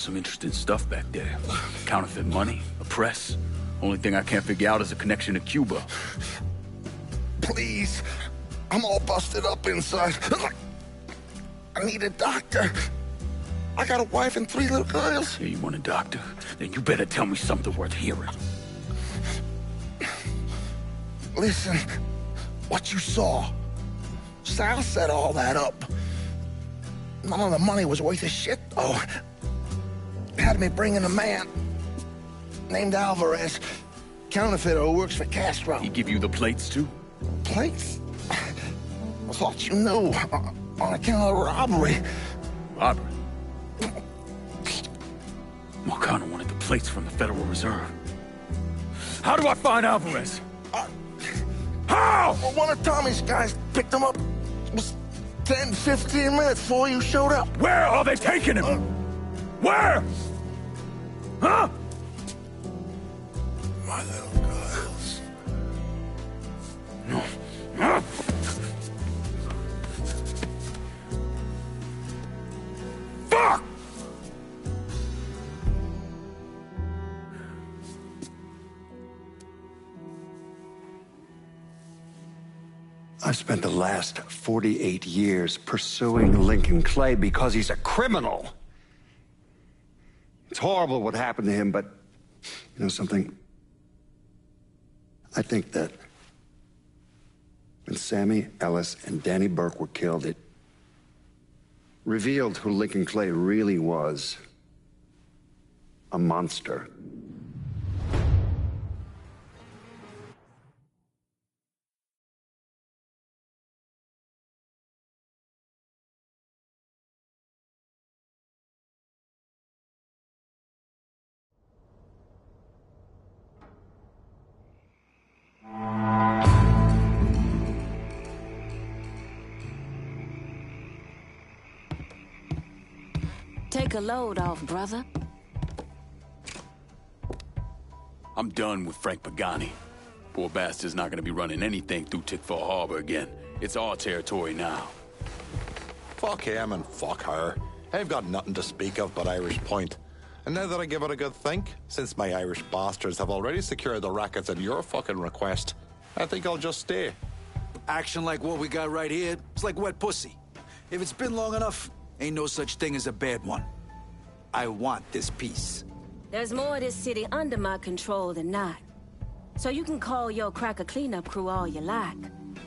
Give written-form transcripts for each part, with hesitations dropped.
Some interesting stuff back there. Counterfeit money, a press. Only thing I can't figure out is a connection to Cuba. Please. I'm all busted up inside. I need a doctor. I got a wife and 3 little girls. Yeah, you want a doctor? Then you better tell me something worth hearing. Listen, what you saw. Sal set all that up. None of the money was worth a shit, though. Had me bring in a man named Alvarez, counterfeiter who works for Castro. He give you the plates, too? Plates? I thought you knew. On account of robbery. Robbery? Marcano wanted the plates from the Federal Reserve. How do I find Alvarez? How? Well, one of Tommy's guys picked him up. It was 10, 15 minutes before you showed up. Where are they taking him? Where? Huh? My little girls. No. Fuck! I've spent the last 48 years pursuing Lincoln Clay because he's a criminal. It's horrible what happened to him, but you know something? I think that when Sammy Ellis and Danny Burke were killed, it revealed who Lincoln Clay really was. A monster. Take a load off, brother. I'm done with Frank Pagani. Poor bastard's not gonna be running anything through Tickfall Harbor again. It's our territory now. Fuck him and fuck her. I've got nothing to speak of but Irish Point. And now that I give it a good think, since my Irish bastards have already secured the rackets at your fucking request, I think I'll just stay. Action like what we got right here, it's like wet pussy. If it's been long enough, ain't no such thing as a bad one. I want this peace. There's more of this city under my control than not. So you can call your cracker cleanup crew all you like.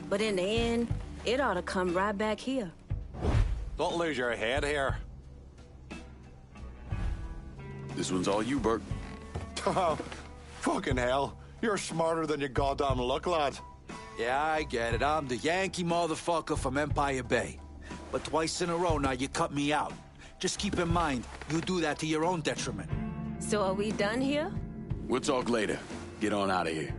But in the end, it ought to come right back here. Don't lose your head here. This one's all you, Bert. Fucking hell. You're smarter than you goddamn look, lad. Yeah, I get it. I'm the Yankee motherfucker from Empire Bay. But twice in a row now you cut me out. Just keep in mind, you do that to your own detriment. So are we done here? We'll talk later. Get on out of here.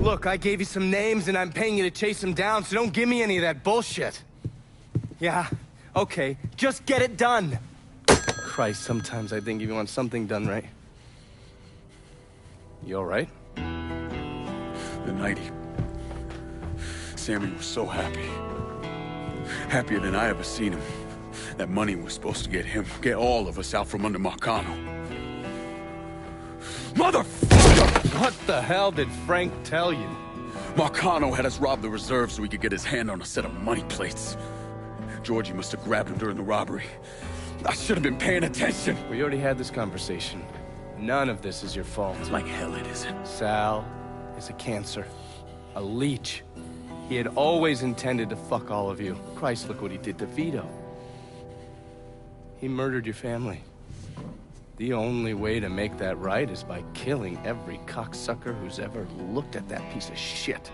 Look, I gave you some names and I'm paying you to chase them down, so don't give me any of that bullshit. Yeah, okay, just get it done. Christ, sometimes I think if you want something done right. You all right? The night Sammy was so happy. Happier than I ever seen him. That money was supposed to get all of us out from under Marcano. Motherfucker! What the hell did Frank tell you? Marcano had us rob the reserve so he could get his hand on a set of money plates. Georgie must have grabbed him during the robbery. I should have been paying attention. We already had this conversation. None of this is your fault. Like hell it isn't. Sal is a cancer. A leech. He had always intended to fuck all of you. Christ, look what he did to Vito. He murdered your family. The only way to make that right is by killing every cocksucker who's ever looked at that piece of shit.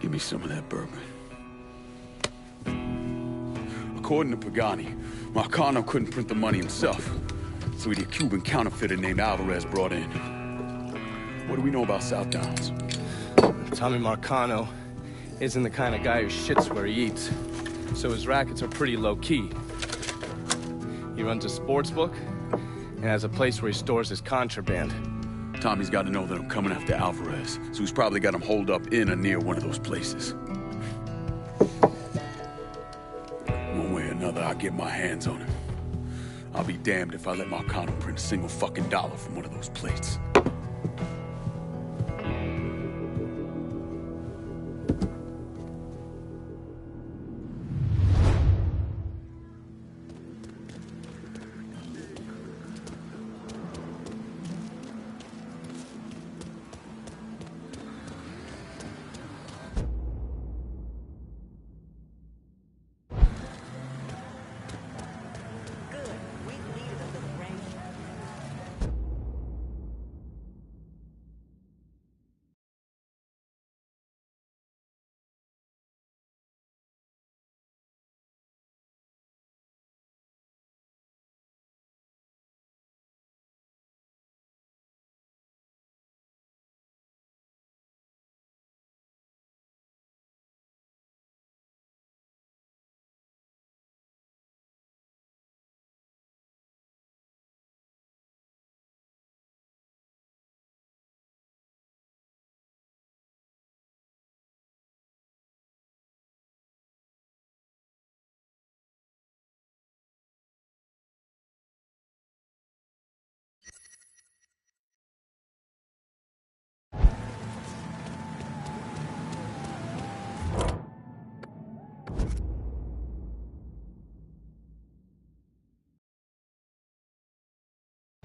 Give me some of that bourbon. According to Pagani, Marcano couldn't print the money himself, so he had a Cuban counterfeiter named Alvarez brought in. What do we know about South Downs? Tommy Marcano isn't the kind of guy who shits where he eats, so his rackets are pretty low-key. He runs a sports book and has a place where he stores his contraband. Tommy's got to know that I'm coming after Alvarez, so he's probably got him holed up in or near one of those places. One way or another, I'll get my hands on him. I'll be damned if I let Marcano print a single fucking dollar from one of those plates.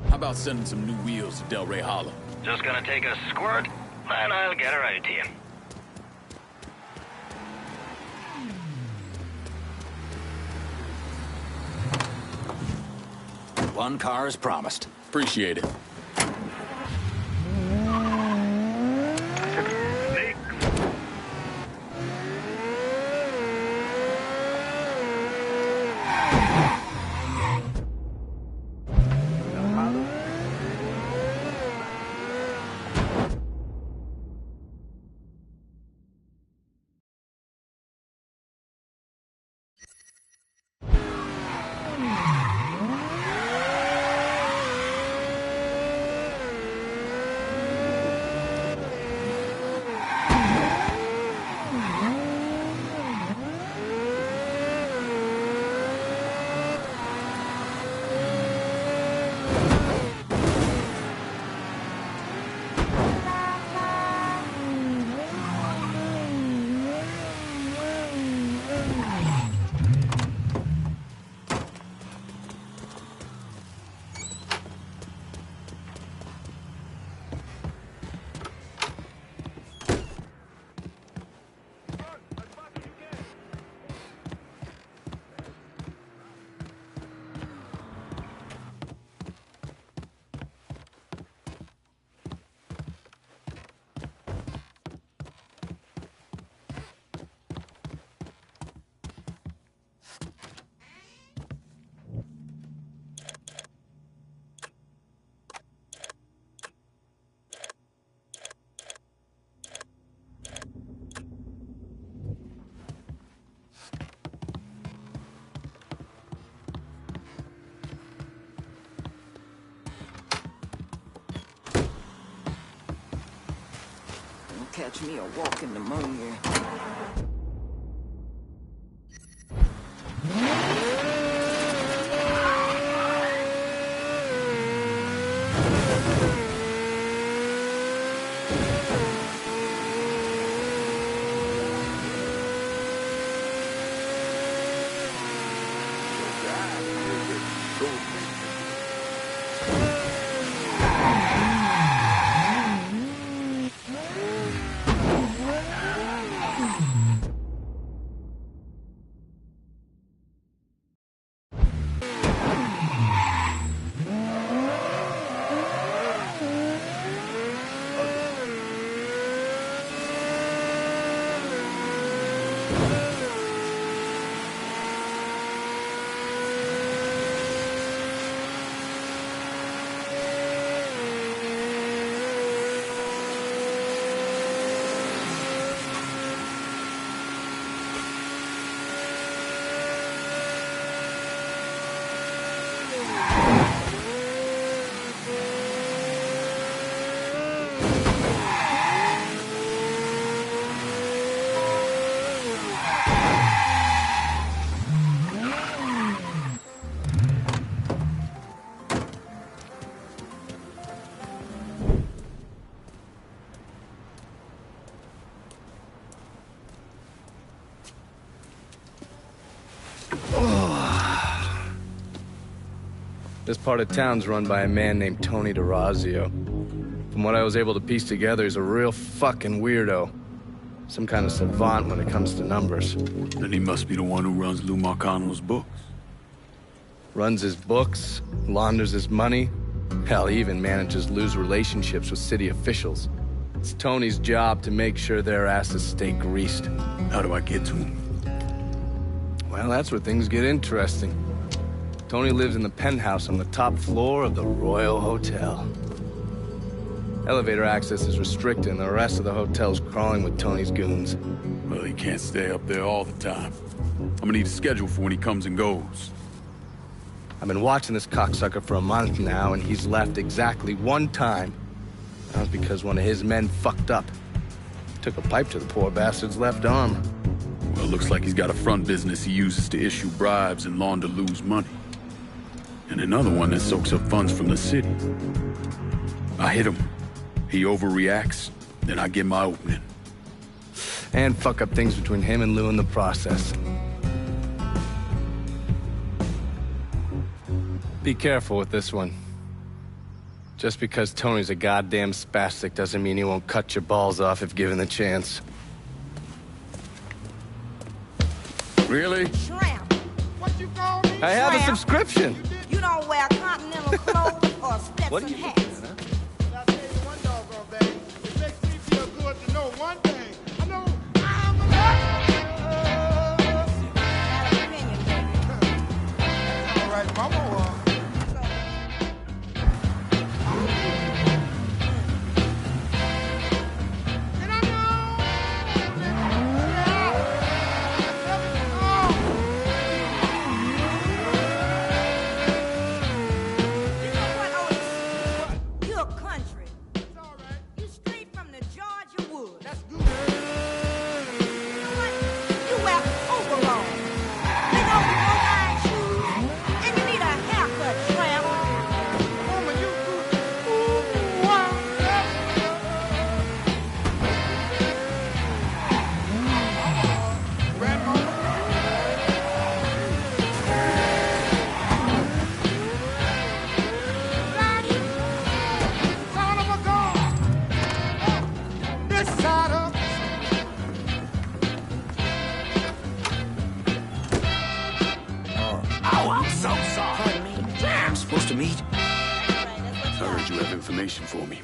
How about sending some new wheels to Delray Hollow? Just gonna take a squirt, and I'll get her out to you. One car as promised. Appreciate it. Catch me a walking pneumonia. This part of town's run by a man named Tony DeRazio. From what I was able to piece together, he's a real fucking weirdo. Some kind of savant when it comes to numbers. Then he must be the one who runs Lou Marcano's books. Runs his books, launders his money. Hell, he even manages Lou's relationships with city officials. It's Tony's job to make sure their asses stay greased. How do I get to him? Well, that's where things get interesting. Tony lives in the penthouse on the top floor of the Royal Hotel. Elevator access is restricted and the rest of the hotel's crawling with Tony's goons. Well, he can't stay up there all the time. I'm gonna need a schedule for when he comes and goes. I've been watching this cocksucker for a month now, and he's left exactly one time. That was because one of his men fucked up. Took a pipe to the poor bastard's left arm. Well, it looks like he's got a front business he uses to issue bribes and launder Lou's money. And another one that soaks up funds from the city. I hit him. He overreacts, then I get my opening. And fuck up things between him and Lou in the process. Be careful with this one. Just because Tony's a goddamn spastic doesn't mean he won't cut your balls off if given the chance. Really? Shrimp. What you call me? I have a subscription. You don't wear continental clothes or Stetson hats. I'll tell you one doggone thing. It makes me feel good to know one thing. I know I'm alive. All right, Mama. For me.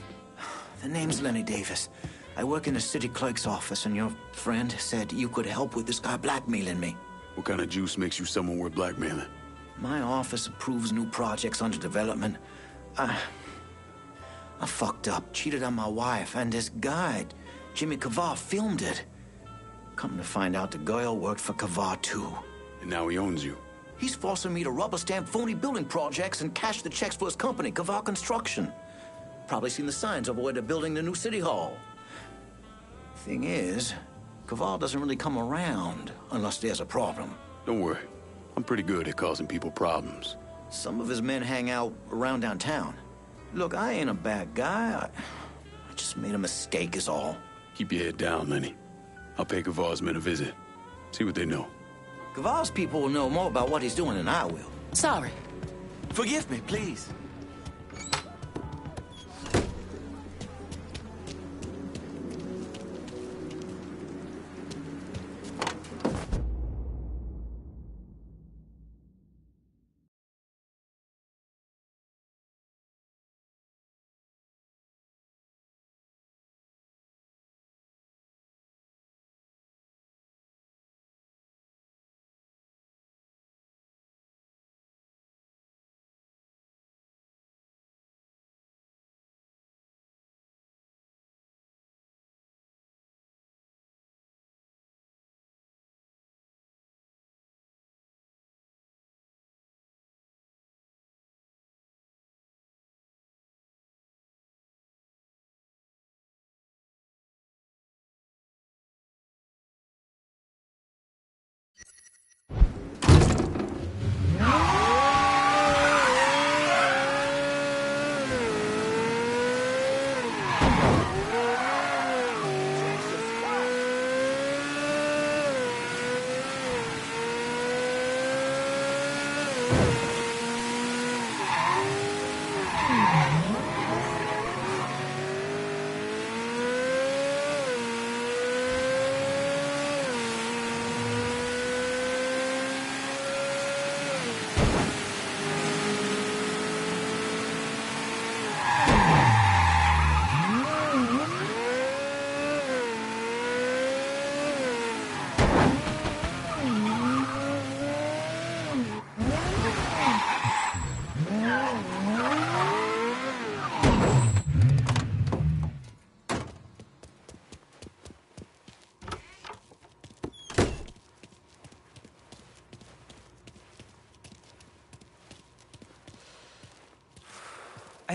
The name's Lenny Davis. I work in the city clerk's office, and your friend said you could help with this guy blackmailing me. What kind of juice makes you someone worth blackmailing? My office approves new projects under development. I fucked up, cheated on my wife, and this guy, Jimmy Kavar, filmed it. Come to find out, the girl worked for Kavar, too. And now he owns you. He's forcing me to rubber stamp phony building projects and cash the checks for his company, Kavar Construction. Probably seen the signs over where they're building the new city hall. Thing is, Kaval doesn't really come around unless there's a problem. Don't worry. I'm pretty good at causing people problems. Some of his men hang out around downtown. Look, I ain't a bad guy. I just made a mistake is all. Keep your head down, Lenny. I'll pay Kaval's men a visit. See what they know. Kaval's people will know more about what he's doing than I will. Sorry. Forgive me, please.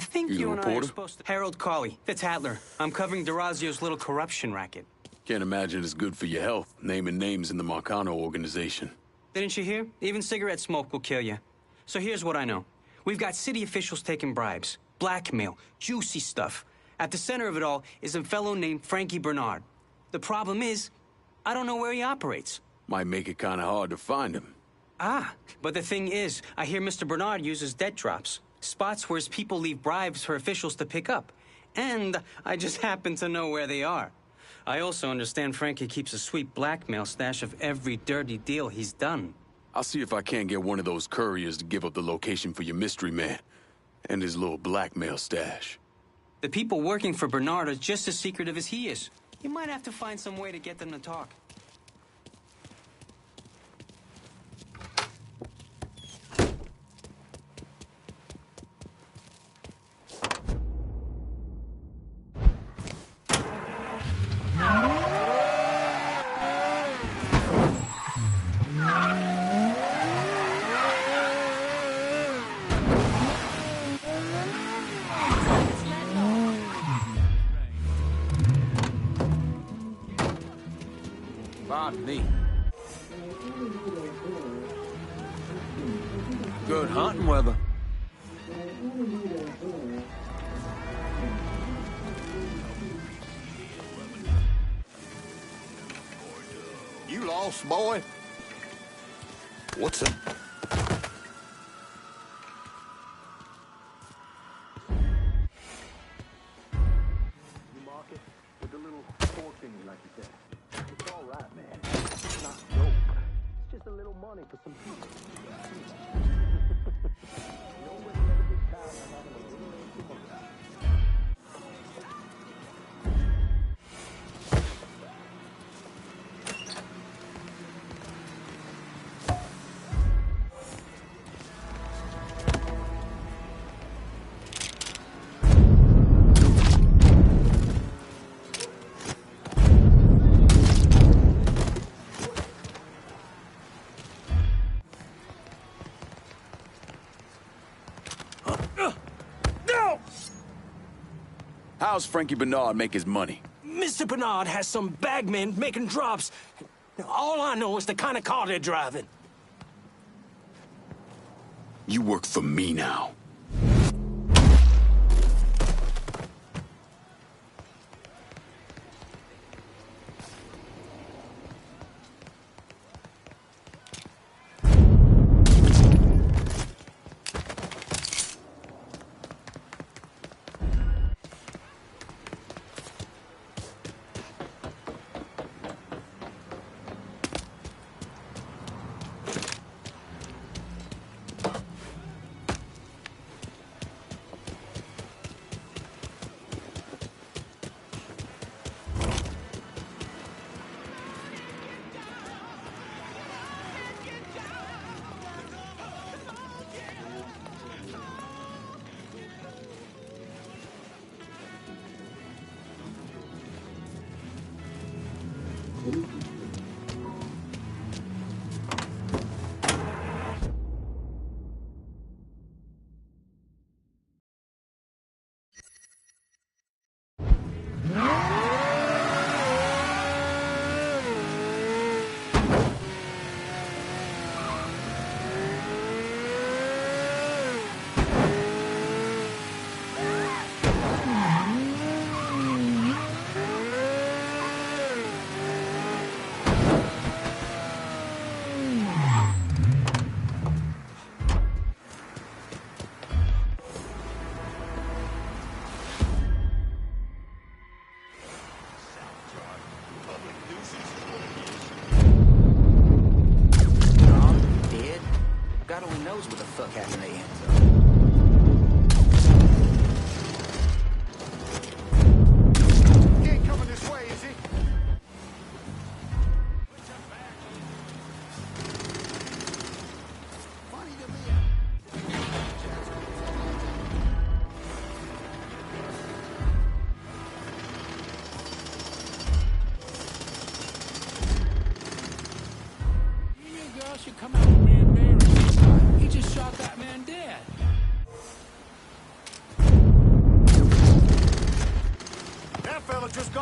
I think You the you and I are reporter? supposed to... Harold Cawley, Fitzhatler. I'm covering DeRazio's little corruption racket. Can't imagine it's good for your health, naming names in the Marcano organization. Didn't you hear? Even cigarette smoke will kill you. So here's what I know. We've got city officials taking bribes, blackmail, juicy stuff. At the center of it all is a fellow named Frankie Bernard. The problem is, I don't know where he operates. Might make it kind of hard to find him. Ah, but the thing is, I hear Mr. Bernard uses debt drops. Spots where his people leave bribes for officials to pick up. And I just happen to know where they are. I also understand Frankie keeps a sweet blackmail stash of every dirty deal he's done. I'll see if I can't get one of those couriers to give up the location for your mystery man and his little blackmail stash. The people working for Bernard are just as secretive as he is. You might have to find some way to get them to talk. Pardon me. Good hunting weather. You lost, boy? What's it? You mark it with the little four finger like you said. It's all right, man. It's not dope. It's just a little money for some people. Nobody ever gets tired of having a little extra money. How's Frankie Bernard make his money? Mr. Bernard has some bagmen making drops. All I know is the kind of car they're driving. You work for me now. God only knows what the fuck happened to him. He ain't coming this way, is he? Funny to me. You girls should come out with me and Mary. He just shot that man dead.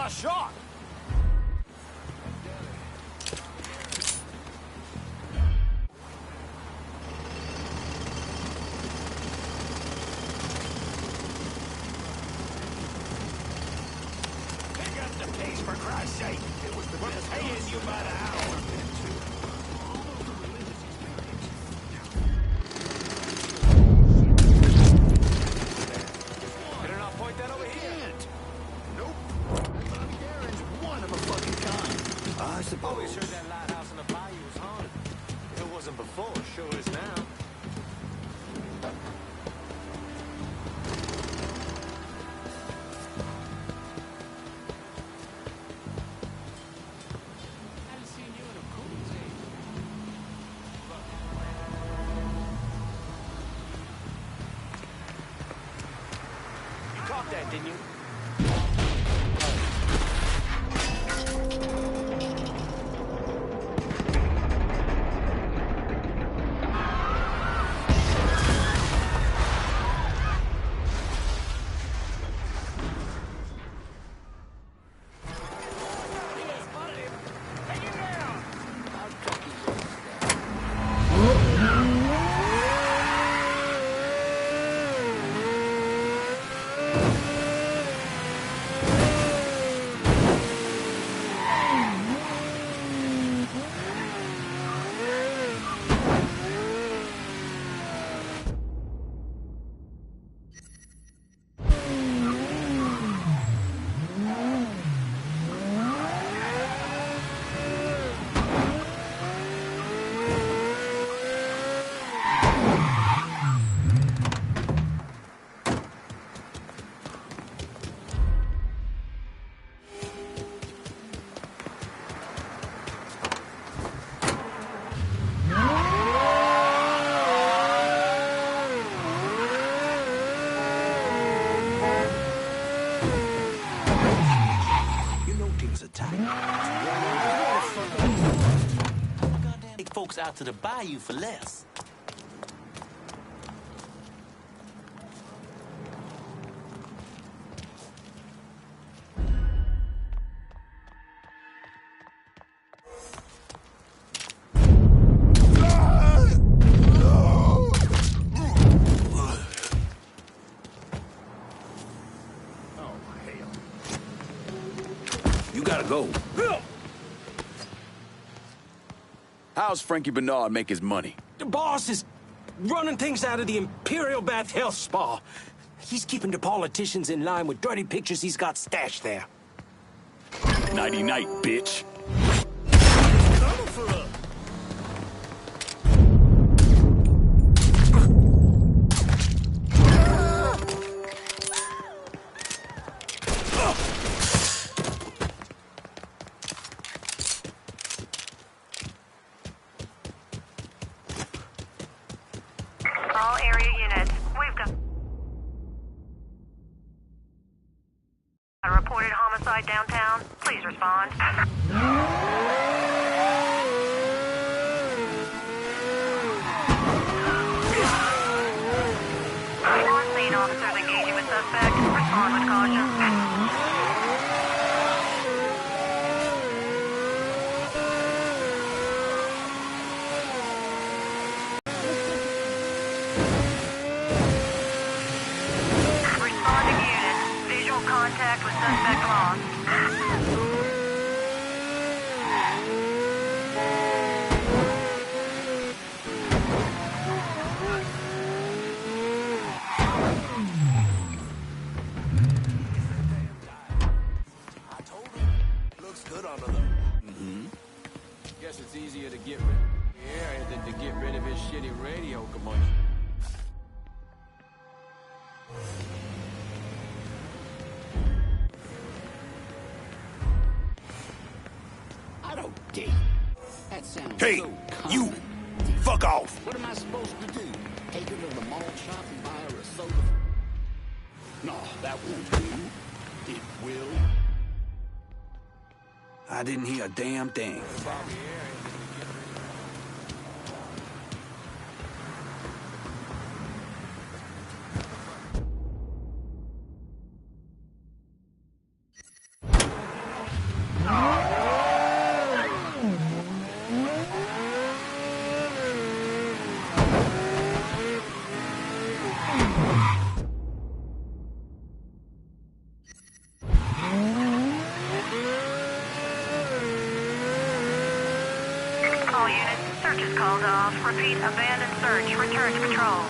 got shot. Pick up the pace, for Christ's sake. It was the best paying you by the hour. Better not point that over here. Nope. Garen's one of a fucking kind. I suppose heard that lighthouse in the bayou was haunted. If it wasn't before, sure is now. Hadn't seen you in a cool day. You caught that, didn't you? Take folks out to the bayou for less. You gotta go. How's Frankie Bernard make his money? The boss is running things out of the Imperial Bath Health Spa. He's keeping the politicians in line with dirty pictures he's got stashed there. Nighty-night, bitch. All area units, we've got a reported homicide downtown. Please respond. On scene, officers engaging with suspect. Respond with caution. Responding unit. Visual contact with suspect lost. Looks good on the Guess it's easier to get rid of the area than to get rid of his shitty radio commercial. I don't date. That sounds Hey, so you! common. Fuck off! What am I supposed to do? Take her to the mall shop and buy her a soda? No, that won't do. It will. I didn't hear a damn thing. All units, search is called off. Repeat, abandoned search. Return to patrol.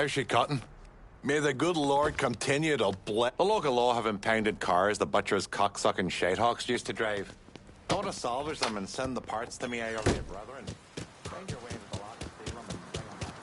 How's she cutting? May the good Lord continue to bless. The local law have impounded cars the butchers, cocksucking shitehawks used to drive. I want to salvage them and send the parts to me IRA brethren. Find your way into the lot and steal them and bring them back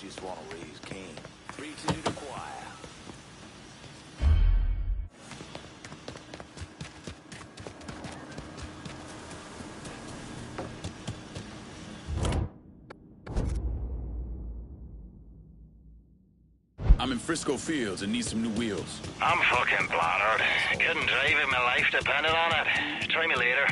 just want to raise Cain. Preaching to the choir. I'm in Frisco Fields and need some new wheels. I'm fucking bladdered. Couldn't drive if my life depended on it. Try me later.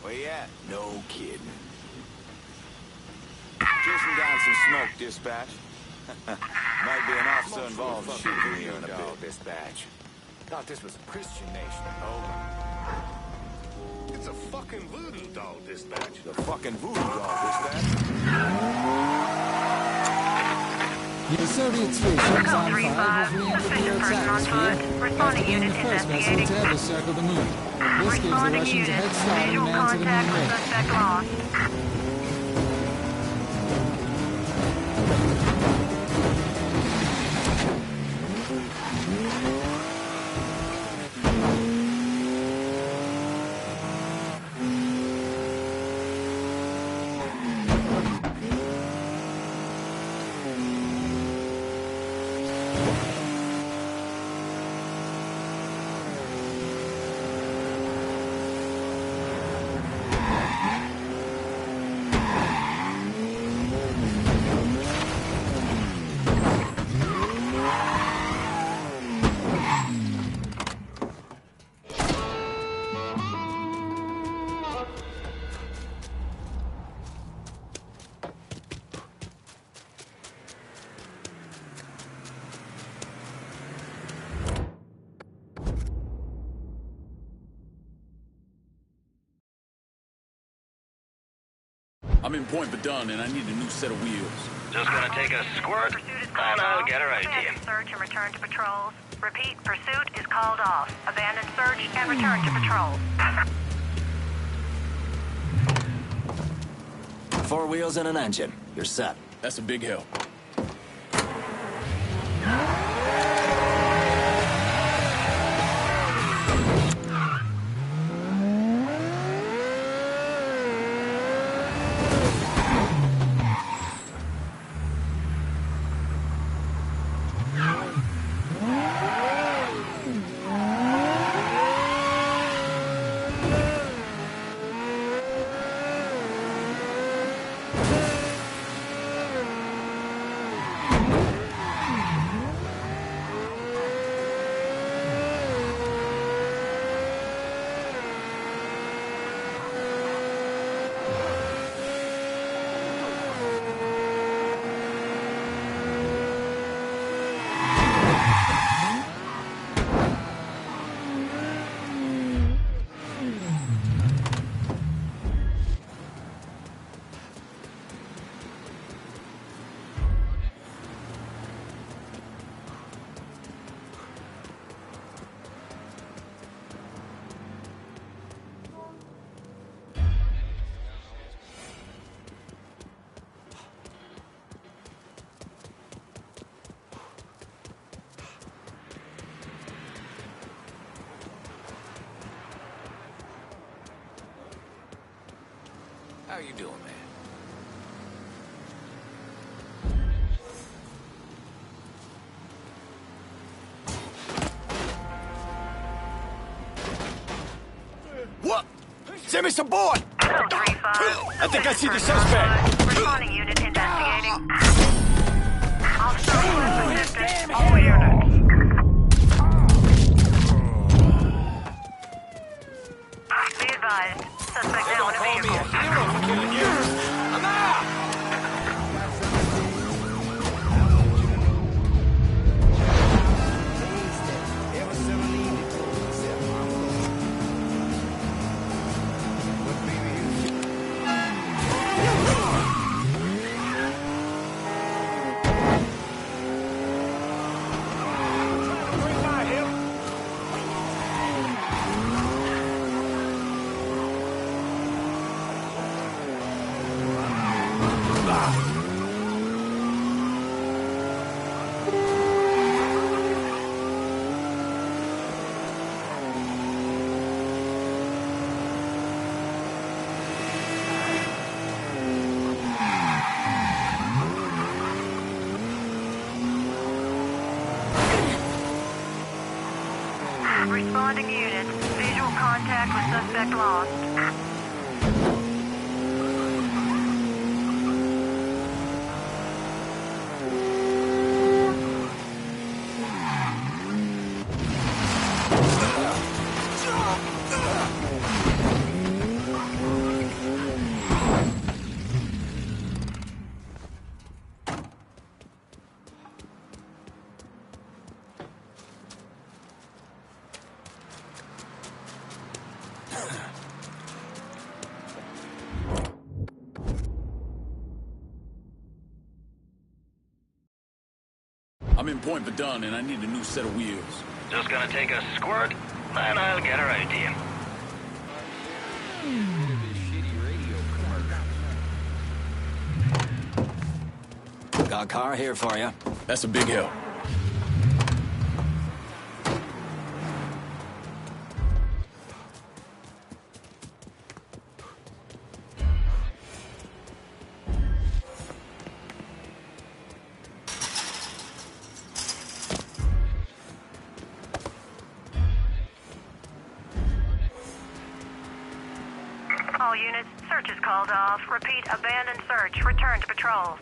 Where you at? No kidding. Chasing down some smoke, dispatch. Might be an officer involved shooting me in a bit. Dispatch. Thought this was a Christian nation. Over. It's a fucking voodoo doll dispatch. The fucking voodoo doll dispatch. The Soviet stations on 5 have re-entered the Earth's atmosphere after being the first vessel to ever circle the moon. This gives the Russians a head start in man-to-the-moon race. I'm in Point Verdun, and I need a new set of wheels. Just gonna take a squirt, and I'll get her out to you. Abandon search and return to patrols. Repeat, pursuit is called off. Abandon search and return to patrols. 4 wheels and an engine. You're set. That's a big help. How you doing, man? What? Send me some boy! I think I see the suspect. Responding unit investigating. I'll start with assistance. All units. Be advised. Suspect now in a vehicle. I'm out! Responding units. Visual contact with suspect lost. I'm in Point Verdun and I need a new set of wheels. Just gonna take a squirt, and I'll get her out to you. Got a car here for you. That's a big help. All units, search is called off. Repeat, abandoned search. Return to patrol.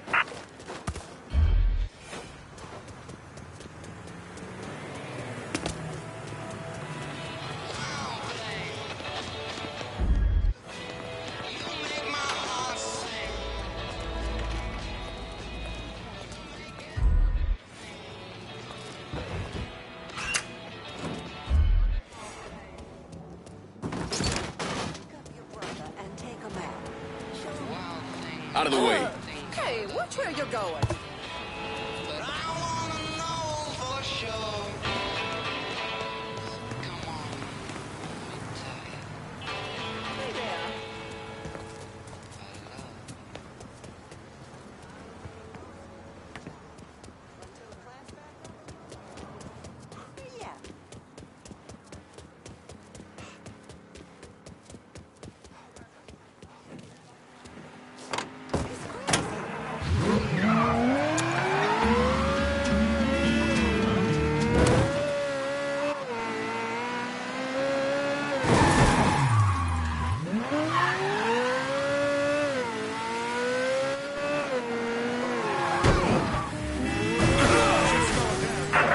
Out of the way. Hey, which way you going?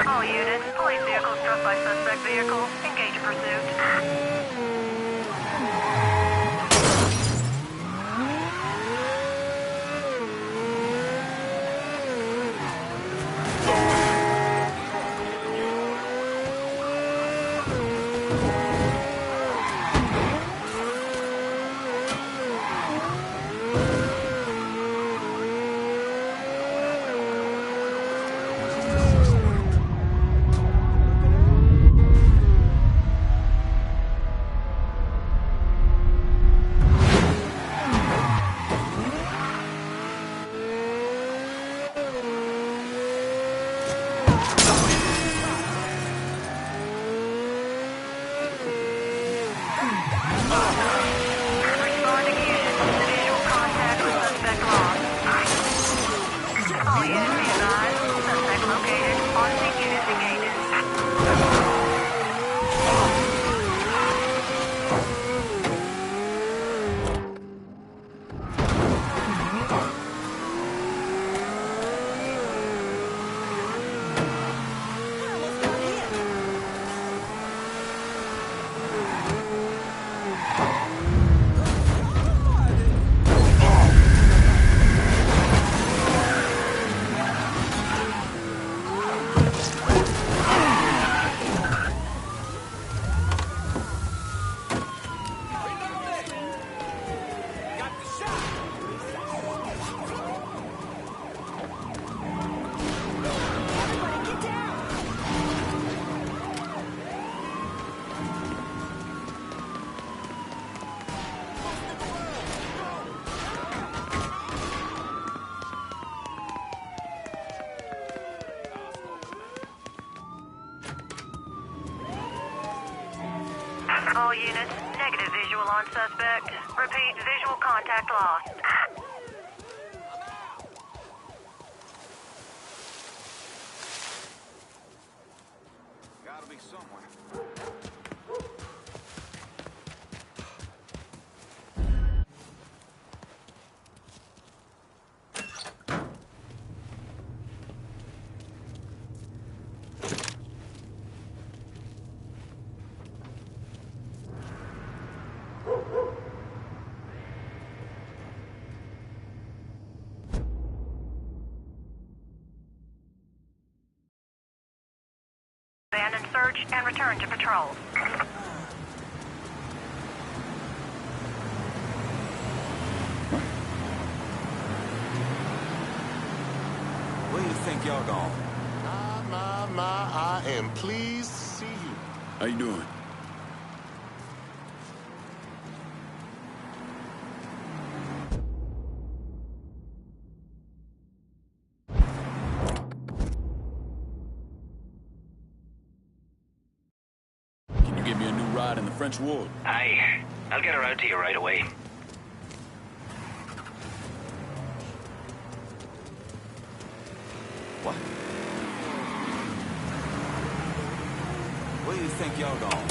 All units, police vehicle struck by suspect vehicle. Engage in pursuit. Responding units, visual contact with suspect lost. All units be advised, suspect located. On-scene units engaged. All units, negative visual on suspect. Repeat, visual contact lost. Gotta be somewhere. Abandon search and return to patrol. Where do you think you're going? I am pleased to see you. How you doing? Can you give me a new ride in the French Ward? Aye. I'll get her out to you right away. What? Where do you think you're going?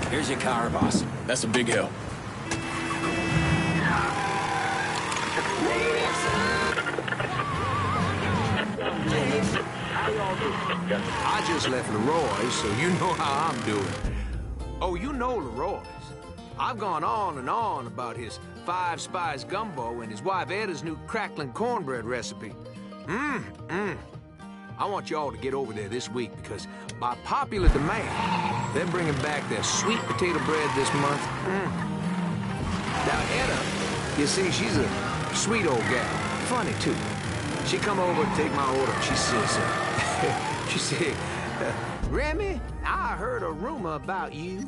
Here's your car, boss. That's a big help. I just left Leroy's, so you know how I'm doing. Oh, you know Leroy's. I've gone on and on about his 5 Spice gumbo and his wife Etta's new crackling cornbread recipe. I want y'all to get over there this week because by popular demand, they're bringing back their sweet potato bread this month. Now, Etta, you see, she's a sweet old gal. Funny, too. She come over and take my order, and she said, Remy, I heard a rumor about you.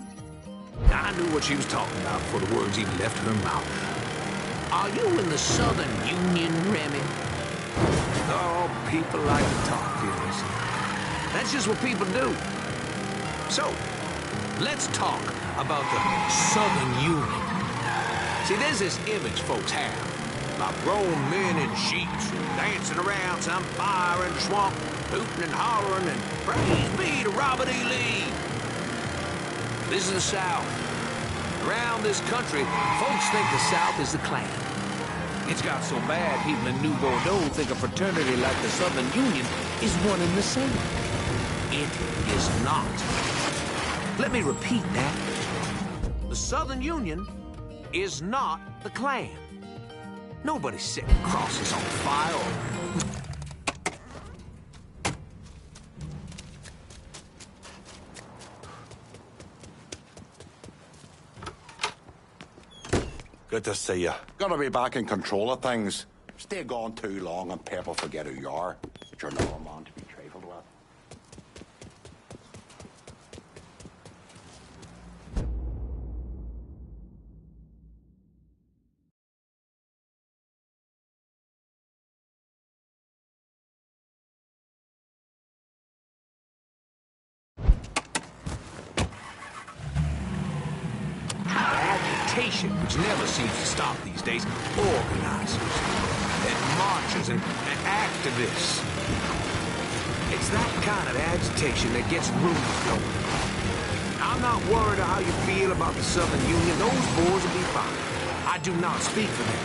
I knew what she was talking about before the words even left her mouth. Are you in the Southern Union, Remy? Oh, people like to talk, dearest. That's just what people do. So, let's talk about the Southern Union. See, there's this image folks have about grown men in sheets dancing around some fire in the swamp, hooting and hollering, and praise be to Robert E. Lee. This is the South. Around this country, folks think the South is the Klan. It's got so bad, people in New Bordeaux think a fraternity like the Southern Union is one and the same. It is not. Let me repeat that. The Southern Union is not the Klan. Nobody's setting crosses on fire. Good to see you. Gonna be back in control of things. Stay gone too long and people forget who you are. But you're not a man to be trifled with. Agitation, which never seems to stop these days. Organizers, and marchers, and activists. It's that kind of agitation that gets rumors going. I'm not worried how you feel about the Southern Union. Those boys will be fine. I do not speak for them.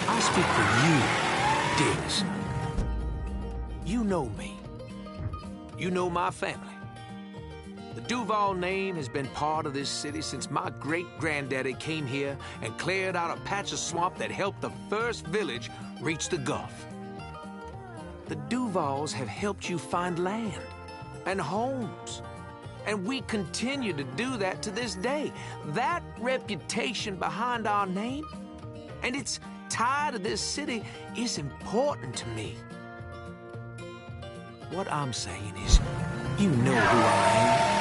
I speak for you, dearest. You know me. You know my family. The Duval name has been part of this city since my great-granddaddy came here and cleared out a patch of swamp that helped the first village reach the Gulf. The Duvals have helped you find land and homes, and we continue to do that to this day. That reputation behind our name and its tie to this city is important to me. What I'm saying is, you know who I am.